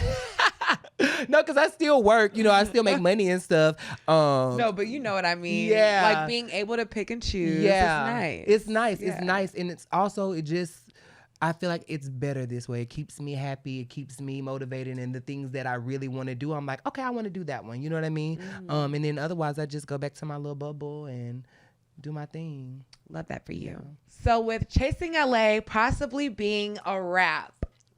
No, because I still work. I still make money and stuff. No, but you know what I mean. Yeah. Like being able to pick and choose. Yeah. It's nice. It's nice. Yeah. It's nice. And it's also, I feel like it's better this way. It keeps me happy. It keeps me motivated. And the things that I really want to do, I'm like, okay, I want to do that one. You know what I mean? Mm-hmm. And then otherwise, I just go back to my little bubble and do my thing. Love that for you. So with Chasing LA possibly being a rap,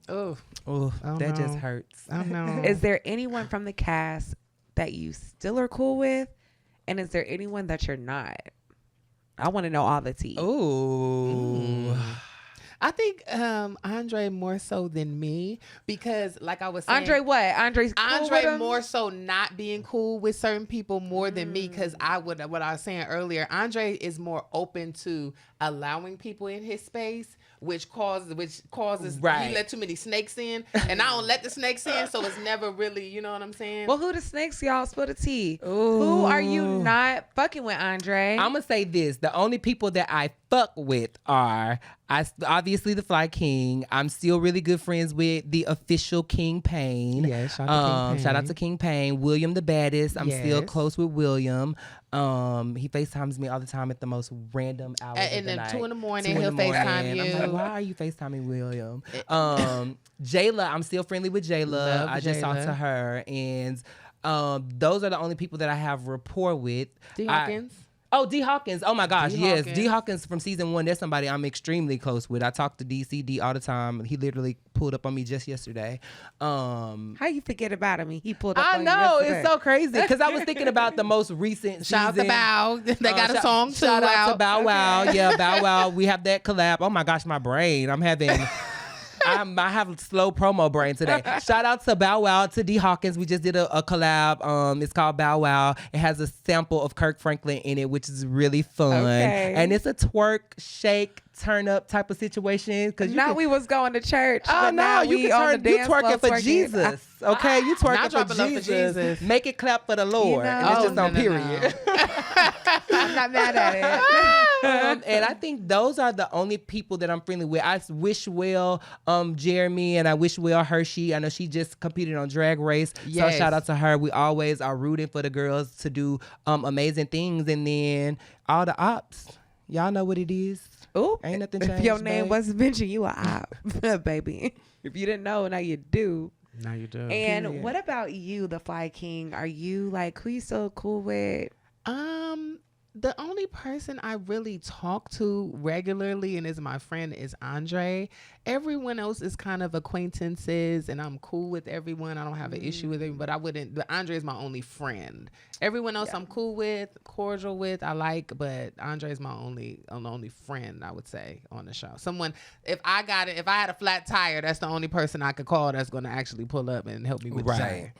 Oh, that just hurts. I know. is there anyone from the cast that you still are cool with? And is there anyone that you're not? I want to know all the tea. Oh. I think Andre more so than me because, like I was saying, Andre what? Andre's cool with Andre him? more so not being cool with certain people more than me because what I was saying earlier, Andre is more open to allowing people in his space, which causes Right. he let too many snakes in, and I don't let the snakes in, so it's never really, you know what I'm saying? Well, who the snakes, y'all? Spill the tea. Who are you not fucking with, Andre? I'm going to say this. The only people that I fuck with are obviously the Fly King. I'm still really good friends with the official King Payne. Yes, shout out to King Payne. Shout out to King Payne. William the Baddest. I'm still Yes. close with William. He FaceTimes me all the time at the most random hours of the night. 2 in the morning, 2 in he'll the morning. FaceTime I'm you. like, why are you FaceTiming William? Jayla, I'm still friendly with Jayla. Love I just talked Jayla. to her. And those are the only people that I have rapport with. D. Hawkins? Oh, D. Hawkins. Oh my gosh, yes. Hawkins. D. Hawkins from season 1. That's somebody I'm extremely close with. I talk to DCD all the time. He literally pulled up on me just yesterday. How you forget about him? He pulled up on you know, yesterday. it's so crazy. Because I was thinking about the most recent Shout out season. to Bow. They got a song too. Shout out to Bow Wow. Okay. Yeah, Bow Wow. We have that collab. Oh my gosh, my brain. I'm having... I have slow promo brain today. Shout out to Bow Wow, to D. Hawkins. We just did a collab. It's called Bow Wow. It has a sample of Kirk Franklin in it, which is really fun. Okay. And it's a twerk, shake, turn up type of situation. Now we was going to church. Oh but no, now you we can on turn. the You dance twerking floor for Jesus, okay? You Not twerking dropping for love for Jesus. Jesus. Make it clap for the Lord. know- And it's Oh, just on period. I'm not mad at it. And I think those are the only people that I'm friendly with. I wish well Jeremy, and I wish well Hershey. I know she just competed on Drag Race. Yes. So shout out to her. We always are rooting for the girls to do amazing things. And then all the ops. Y'all know what it is. Ooh, Ain't nothing if changed, your name babe. wasn't mentioned, you a op, baby. If you didn't know, now you do. Now you do. And what about you, the Fly King? Are you like, who you so cool with? The only person I really talk to regularly and is my friend is Andrè. Everyone else is kind of acquaintances, and I'm cool with everyone. I don't have an issue with them, but I wouldn't. But Andrè is my only friend. Everyone else I'm cool with, cordial with, I like, but Andrè is my only friend, I would say, on the show. Someone, if I had a flat tire, that's the only person I could call that's going to actually pull up and help me with the tire.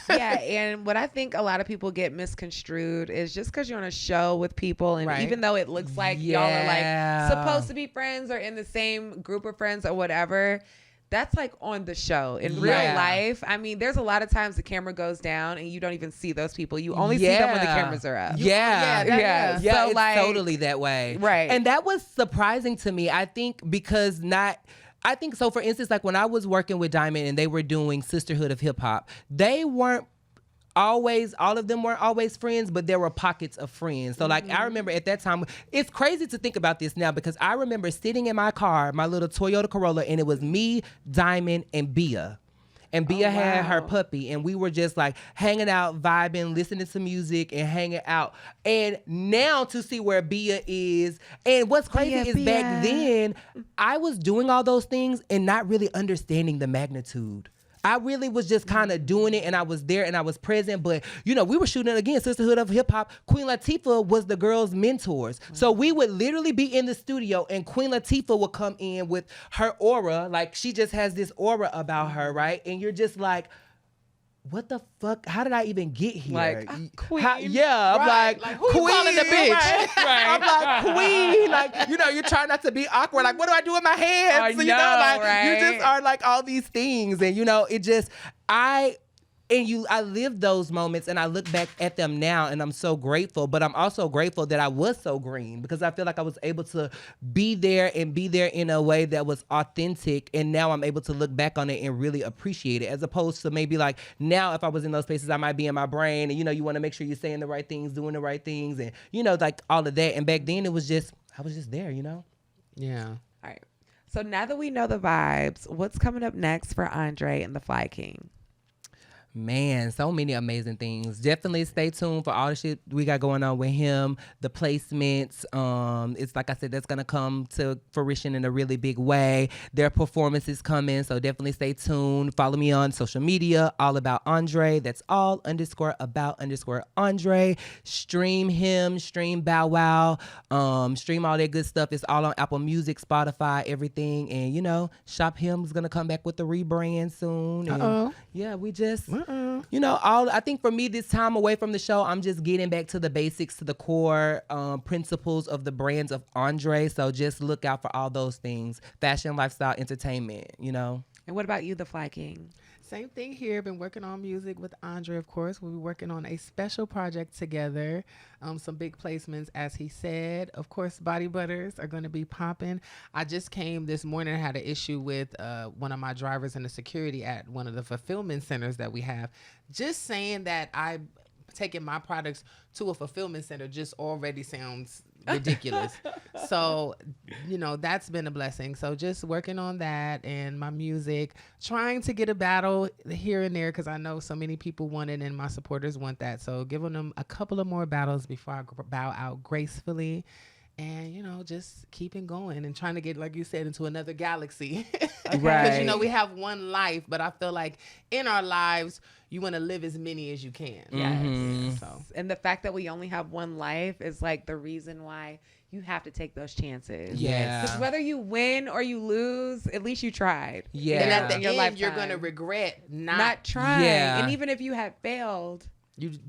Yeah, and what I think a lot of people get misconstrued is just because you're on a show with people, and Right. even though it looks like y'all are like supposed to be friends or in the same group of friends or whatever, that's like on the show. In real life, I mean, there's a lot of times the camera goes down and you don't even see those people. You only see them when the cameras are up. Yeah. So, it's like, totally that way. Right. And that was surprising to me. I think so, for instance, like when I was working with Diamond and they were doing Sisterhood of Hip Hop, they weren't always, all of them weren't always friends, but there were pockets of friends. So like I remember at that time, it's crazy to think about this now because I remember sitting in my car, my little Toyota Corolla, and it was me, Diamond, and Bia. And Bia had her puppy, and we were just like hanging out, vibing, listening to music, and hanging out. And now to see where Bia is, and what's crazy is back then, I was doing all those things and not really understanding the magnitude. I really was just kind of doing it, and I was there and I was present. But, you know, we were shooting again, Sisterhood of Hip Hop. Queen Latifah was the girls' mentors. So we would literally be in the studio, and Queen Latifah would come in with her aura. Like, she just has this aura about her, right? And you're just like, what the fuck? How did I even get here? Like, queen. I'm Right. like, Who you queen, calling the bitch? Right. I'm like, queen. Like, you know, you're trying not to be awkward. Like, what do I do with my hands? I You know, like, right? you just are like all these things. And, you know, it just, I lived those moments and I look back at them now and I'm so grateful, but I'm also grateful that I was so green because I feel like I was able to be there in a way that was authentic, and now I'm able to look back on it and really appreciate it, as opposed to maybe like now if I was in those places I might be in my brain and, you know, you want to make sure you're saying the right things, doing the right things, and, you know, like all of that. And back then I was just there, you know? Yeah. All right. So now that we know the vibes, what's coming up next for Andrè and the Fly King? Man, so many amazing things. Definitely stay tuned for all the shit we got going on with him, the placements. It's like I said, that's gonna come to fruition in a really big way. Their performances coming, so definitely stay tuned. Follow me on social media, All About Andrè. That's all_about_Andrè. Stream him, stream Bow Wow, stream all that good stuff. It's all on Apple Music, Spotify, everything. And, you know, Shop Him's gonna come back with the rebrand soon. And yeah, we just, you know, I think for me this time away from the show, I'm just getting back to the basics, to the core principles of the brands of Andrè. So just look out for all those things: fashion, lifestyle, entertainment, you know. And what about you, the Fly King? Same thing here. Been working on music with Andrè, of course. We'll be working on a special project together. Some big placements, as he said. Of course, body butters are going to be popping. I just came this morning. I had an issue with one of my drivers and the security at one of the fulfillment centers that we have. Just saying that I taking my products to a fulfillment center just already sounds ridiculous. So, that's been a blessing. So just working on that and my music, trying to get a battle here and there because I know so many people want it and my supporters want that. So giving them a couple of more battles before I bow out gracefully. And, just keeping going and trying to get, like you said, into another galaxy. Right. Because, we have one life, but I feel like in our lives, you want to live as many as you can. Yes. And the fact that we only have one life is like the reason why you have to take those chances. Yeah. Because whether you win or you lose, at least you tried. Yeah. And at the your end, lifetime. you're going to regret not trying. Yeah. And even if you had failed,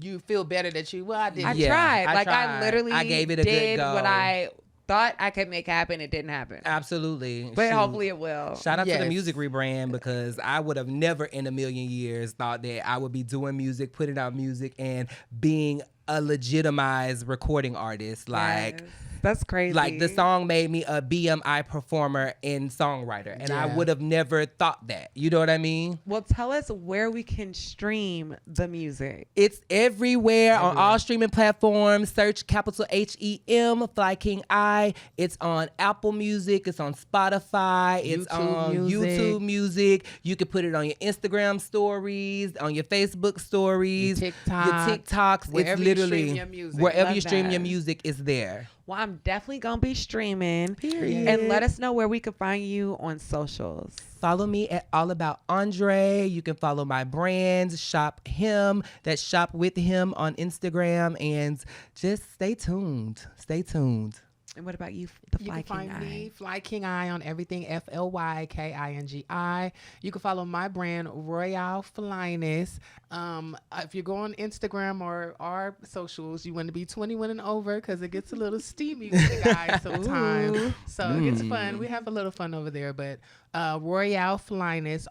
you feel better that I did. I tried. I tried. literally I gave it a did good go. what I thought I could make happen. It didn't happen. Absolutely. But Shoot. hopefully it will. Shout out to the Yes. music rebrand because I would have never in a million years thought that I would be doing music, putting out music, and being a legitimized recording artist. Like, Yes. That's crazy. like the song made me a BMI performer and songwriter, and I would have never thought that. You know what I mean? Well, tell us where we can stream the music. It's everywhere on all streaming platforms. Search capital HEM, Flykingi. It's on Apple Music. It's on Spotify. It's on YouTube Music. You can put it on your Instagram stories, on your Facebook stories, your TikToks. Wherever It's literally you stream your music. wherever Love you stream that. your music is there. Well, I'm definitely going to be streaming. Period. And let us know where we can find you on socials. Follow me at All About Andrè. You can follow my brands, Shop Him, that's Shop With Him on Instagram. And just stay tuned. Stay tuned. And what about you, the You Fly can King find Eye? me, Flykingi, on everything, FLYKINGI. You can follow my brand, Royale Flyness. If you go on Instagram or our socials, you want to be 21 and over because it gets a little steamy with the guys sometimes. So it gets fun. We have a little fun over there. But Royale Flyness,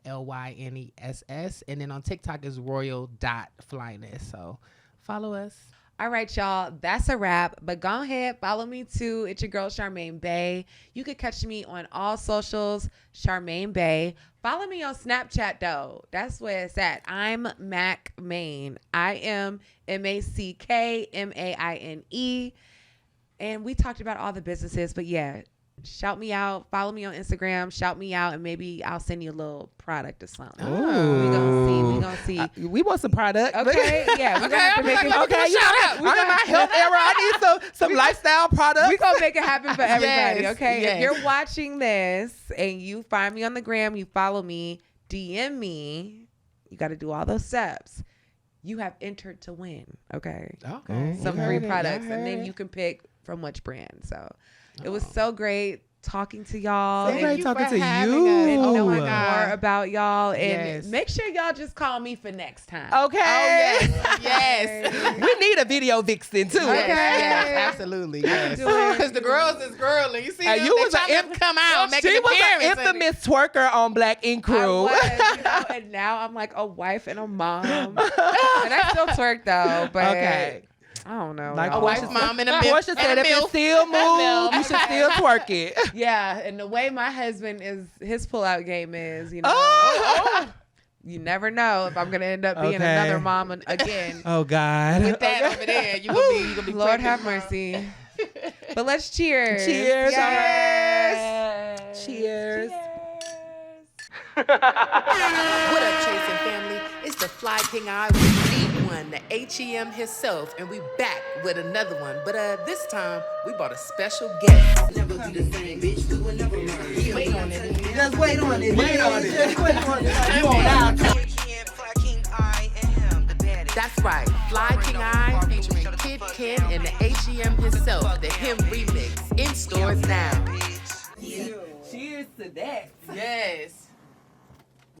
ROYALEFLYNESS. And then on TikTok is royal.flyness. So follow us. All right, y'all, that's a wrap. But go ahead, follow me too. It's your girl, Charmaine Bey. You can catch me on all socials, Charmaine Bey. Follow me on Snapchat, though. That's where it's at. I'm Mac Maine. I am MACKMAINE. And we talked about all the businesses, but yeah, shout me out. Follow me on Instagram. Shout me out, and maybe I'll send you a little product or something. We gonna see. We want some product. Okay, yeah, we're gonna have to make it. Okay, I'm in my health era. I need some lifestyle products. We're gonna make it happen for everybody. Yes, Okay, yes. if you're watching this and you find me on the gram, you follow me, DM me. You got to do all those steps. You have entered to win. Okay. Okay. Some free products, and then you can pick from which brand. So it was so great talking to y'all. So great talking to having you. us. And Oh knowing my God. more about y'all, and Yes. make sure y'all just call me for next time. Okay. Oh, yes. We need a video vixen too. Yes, Okay. yes, absolutely. Yes. Do it. Because the girls is girling. You see, And them, you they was trying an to come out, make She an was an appearance. infamous twerker on Black Ink I Crew. was, and now I'm like a wife and a mom. And I still twerk though, but Okay. I don't know. Like y'all. A wife, mom, and a Portia said if it still move, you should still twerk it. Yeah, and the way my husband is, his pullout game is, you know. Oh. You never know if I'm gonna end up being Okay. another mom again. Oh God. With that over there, you gonna be Lord pregnant have tomorrow. mercy. But let's cheers. Cheers. Yes. Cheers. What up, Chasing family? It's the Fly King I with D1, the HEM himself, and we back with another one. But this time we brought a special guest. Never be the same, bitch. We will never learn. Wait on it. Just wait on it. Wait on it. Just wait on it. You on our time. That's right, Fly King I featuring Kid Ken and the HEM himself, the Him remix, in stores now. Cheers to that. Yes.